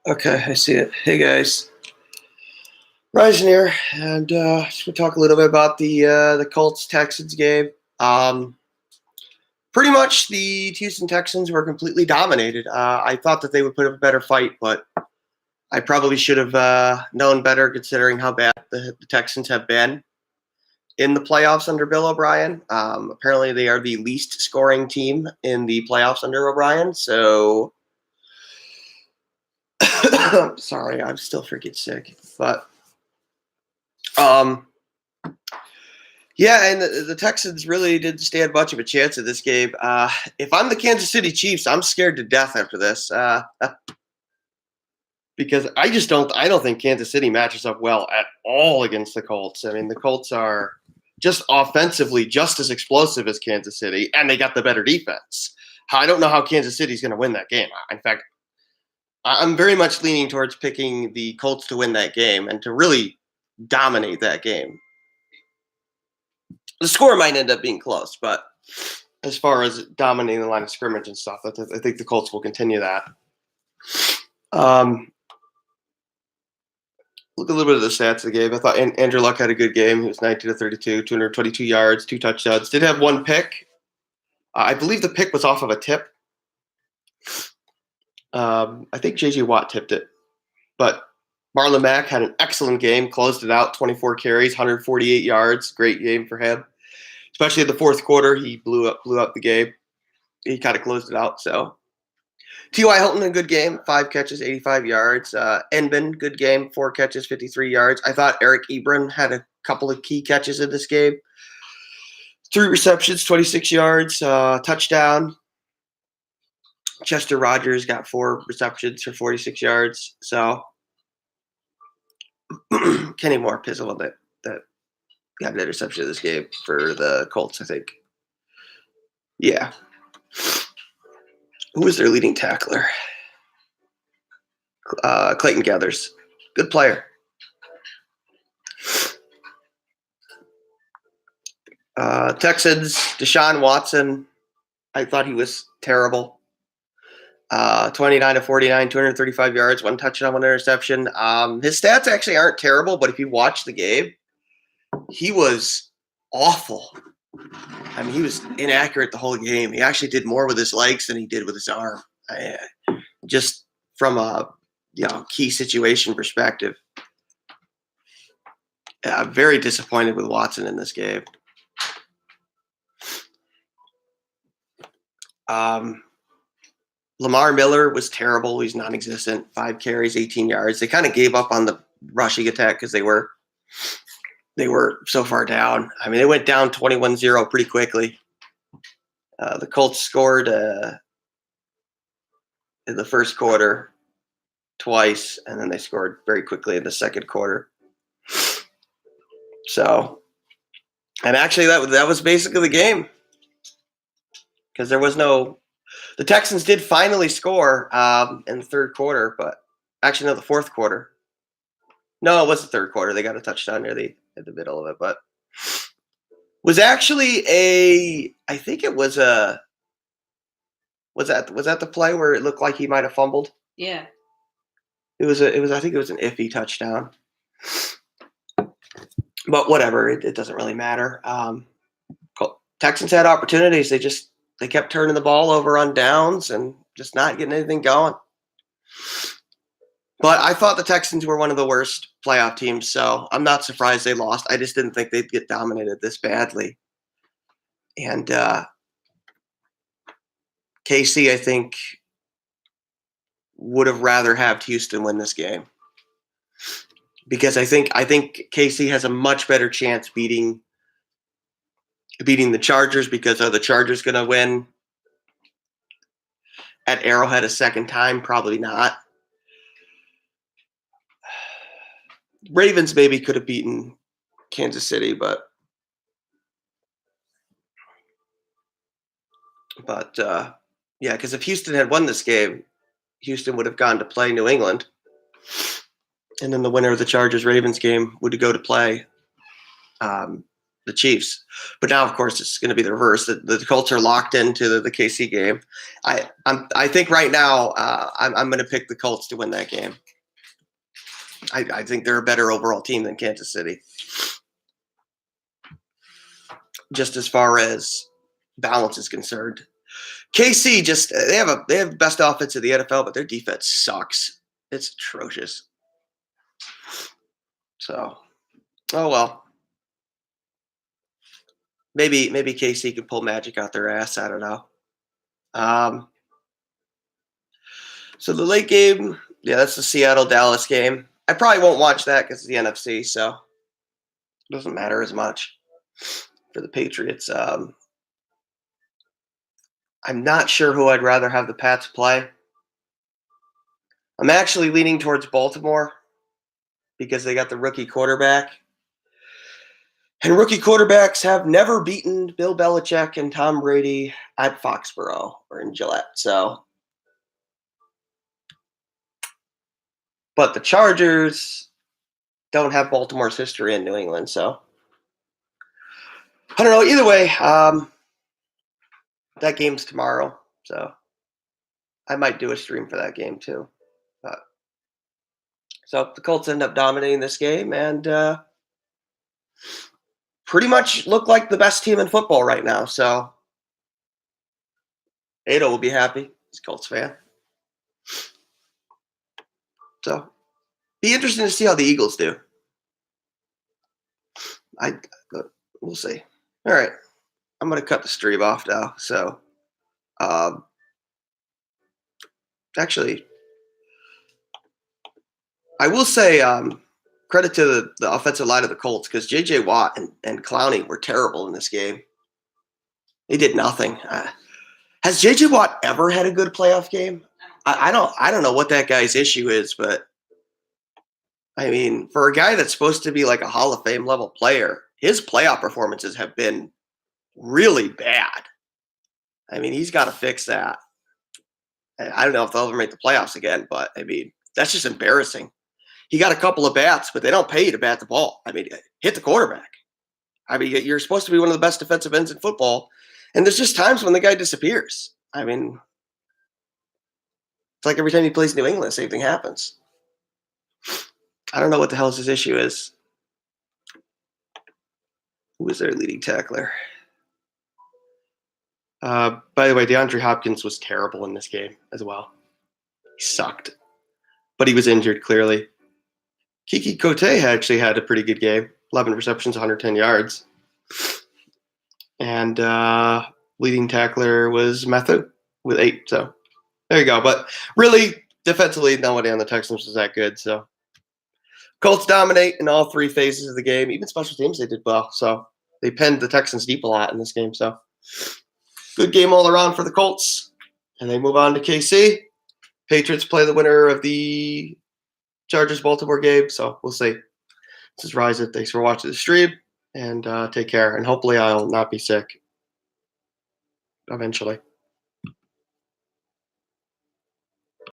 Okay, I see it. Hey guys, Ryzen here, and just gonna talk a little bit about the Colts Texans game. Um, Pretty much the Houston Texans were completely dominated. I thought that they would put up a better fight, but I probably should have known better considering how bad the Texans have been in the playoffs under Bill O'Brien. Apparently, they are the least scoring team in the playoffs under O'Brien. So, sorry, I'm still freaking sick, but. Um, Yeah, and the Texans really didn't stand much of a chance in this game. If I'm the Kansas City Chiefs, I'm scared to death after this because I don't think Kansas City matches up well at all against the Colts. I mean, the Colts are just offensively just as explosive as Kansas City, and they got the better defense. I don't know how Kansas City's going to win that game. In fact, I'm very much leaning towards picking the Colts to win that game and to really dominate that game. The score might end up being close, but as far as dominating the line of scrimmage and stuff, I think the Colts will continue that. Look a little bit of the stats of the game. I thought Andrew Luck had a good game. He was 19 to 32, 222 yards, 2 touchdowns. Did have one pick. I believe the pick was off of a tip. I think J.J. Watt tipped it. But Marlon Mack had an excellent game, closed it out, 24 carries, 148 yards. Great game for him. Especially in the fourth quarter, he blew up the game. He kind of closed it out. So, T.Y. Hilton, a good game, 5 catches, 85 yards. Enbin, good game, 4 catches, 53 yards. I thought Eric Ebron had a couple of key catches in this game. 3 receptions, 26 yards, touchdown. Chester Rogers got 4 receptions for 46 yards. So, Kenny Moore pizzle that got an interception in this game for the Colts, I think. Yeah. Who was their leading tackler? Clayton Gathers. Good player. Texans, Deshaun Watson. I thought he was terrible. 29 to 49, 235 yards, 1 touchdown, 1 interception. His stats actually aren't terrible, but if you watch the game, he was awful. I mean, he was inaccurate the whole game. He actually did more with his legs than he did with his arm. Just from a key situation perspective. I'm very disappointed with Watson in this game. Lamar Miller was terrible. He's non-existent. 5 carries, 18 yards. They kind of gave up on the rushing attack because they were so far down. I mean, they went down 21-0 pretty quickly. The Colts scored in the first quarter twice, and then they scored very quickly in the second quarter. So, and actually that was basically the game because there was no. The Texans did finally score in the third quarter, but actually no, the fourth quarter. No, it was the third quarter. They got a touchdown near the middle of it, but was actually I think it was was that the play where it looked like he might have fumbled? Yeah. I think it was an iffy touchdown. But whatever, it doesn't really matter. Texans had opportunities. They kept turning the ball over on downs and just not getting anything going. But I thought the Texans were one of the worst playoff teams, so I'm not surprised they lost. I just didn't think they'd get dominated this badly. And KC, I think, would have rather have Houston win this game. Because I think KC has a much better chance beating the Chargers because are the Chargers going to win at Arrowhead a second time? Probably not. Ravens maybe could have beaten Kansas City, but yeah, because if Houston had won this game, Houston would have gone to play New England. And then the winner of the Chargers-Ravens game would go to play the the Chiefs. But now, of course, it's going to be the reverse. The Colts are locked into the KC game. I think right now I'm going to pick the Colts to win that game. I think they're a better overall team than Kansas City. Just as far as balance is concerned. KC they have the best offense in the NFL, but their defense sucks. It's atrocious. So, oh well. Maybe KC can pull magic out their ass. I don't know. So the late game, yeah, that's the Seattle-Dallas game. I probably won't watch that because it's the NFC, so it doesn't matter as much for the Patriots. I'm not sure who I'd rather have the Pats play. I'm actually leaning towards Baltimore because they got the rookie quarterback. And rookie quarterbacks have never beaten Bill Belichick and Tom Brady at Foxborough or in Gillette. So, but the Chargers don't have Baltimore's history in New England. So, I don't know. Either way, that game's tomorrow. So, I might do a stream for that game too. So, the Colts end up dominating this game and pretty much look like the best team in football right now. So, Ado will be happy. He's a Colts fan. So, be interesting to see how the Eagles do. We'll see. All right. I'm going to cut the stream off now. So, actually, I will say credit to the offensive line of the Colts because J.J. Watt and Clowney were terrible in this game. They did nothing. Has J.J. Watt ever had a good playoff game? I don't know what that guy's issue is, but I mean, for a guy that's supposed to be like a Hall of Fame level player, his playoff performances have been really bad. I mean, he's got to fix that. I don't know if they'll ever make the playoffs again, but I mean, that's just embarrassing. He got a couple of bats, but they don't pay you to bat the ball. I mean, hit the quarterback. I mean, you're supposed to be one of the best defensive ends in football, and there's just times when the guy disappears. I mean, it's like every time he plays New England, same thing happens. I don't know what the hell his issue is. Who is their leading tackler? By the way, DeAndre Hopkins was terrible in this game as well. He sucked. But he was injured, clearly. Kiki Kote actually had a pretty good game. 11 receptions, 110 yards. And leading tackler was Matthew with 8. So there you go. But really, defensively, nobody on the Texans was that good. So Colts dominate in all three phases of the game. Even special teams, they did well. So they pinned the Texans deep a lot in this game. So good game all around for the Colts. And they move on to KC. Patriots play the winner of the Chargers-Baltimore game. So we'll see. This is Rise It. Thanks for watching the stream. And take care. And hopefully I'll not be sick eventually.